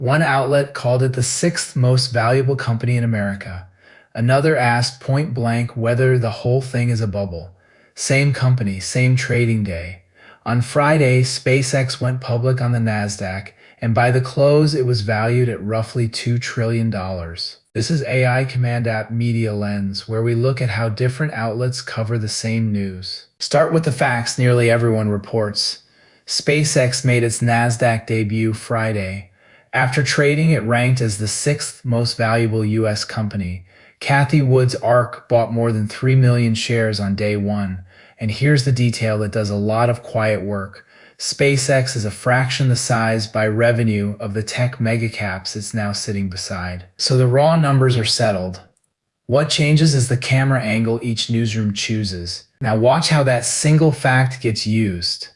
One outlet called it the sixth most valuable company in America. Another asked point blank whether the whole thing is a bubble. Same company, same trading day. On Friday, SpaceX went public on the Nasdaq, and by the close, it was valued at roughly $2 trillion. This is AI Command App Media Lens, where we look at how different outlets cover the same news. Start with the facts nearly everyone reports. SpaceX made its Nasdaq debut Friday. After trading, it ranked as the sixth most valuable U.S. company. Cathie Wood's ARK bought more than 3 million shares on day one. And here's the detail that does a lot of quiet work. SpaceX is a fraction the size by revenue of the tech megacaps it's now sitting beside. So the raw numbers are settled. What changes is the camera angle each newsroom chooses. Now watch how that single fact gets used.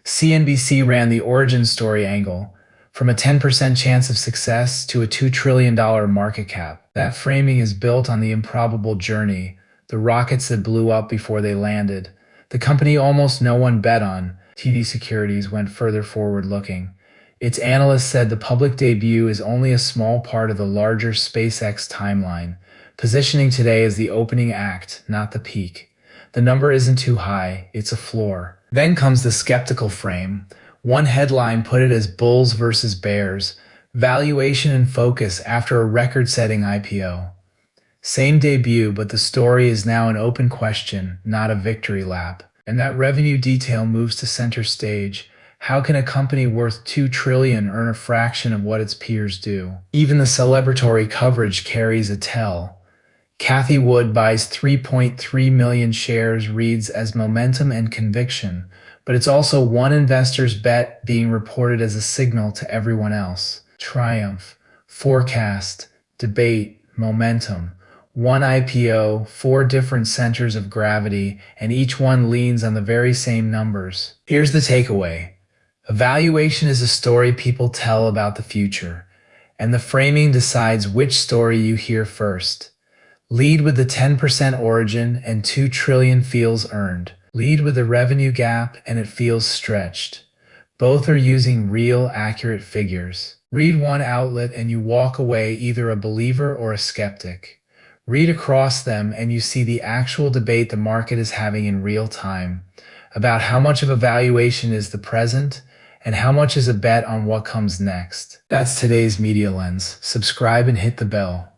CNBC ran the origin story angle, from a 10% chance of success to a $2 trillion market cap. That framing is built on the improbable journey, the rockets that blew up before they landed. The company almost no one bet on, TD Securities, went further forward-looking. Its analysts said the public debut is only a small part of the larger SpaceX timeline, positioning today as the opening act, not the peak. The number isn't too high, it's a floor. Then comes the skeptical frame. One headline put it as bulls versus bears, valuation in focus after a record-setting IPO. Same debut, but the story is now an open question, not a victory lap. And that revenue detail moves to center stage. How can a company worth $2 trillion earn a fraction of what its peers do? Even the celebratory coverage carries a tell. Cathie Wood buys 3.3 million shares reads as momentum and conviction, but it's also one investor's bet being reported as a signal to everyone else. Triumph, forecast, debate, momentum. One IPO, 4 different centers of gravity, and each one leans on the very same numbers. Here's the takeaway. Valuation is a story people tell about the future, and the framing decides which story you hear first. Lead with the 10% origin and $2 trillion feels earned. Lead with the revenue gap and it feels stretched. Both are using real, accurate figures. Read one outlet and you walk away either a believer or a skeptic. Read across them and you see the actual debate the market is having in real time about how much of a valuation is the present and how much is a bet on what comes next. That's today's Media Lens. Subscribe and hit the bell.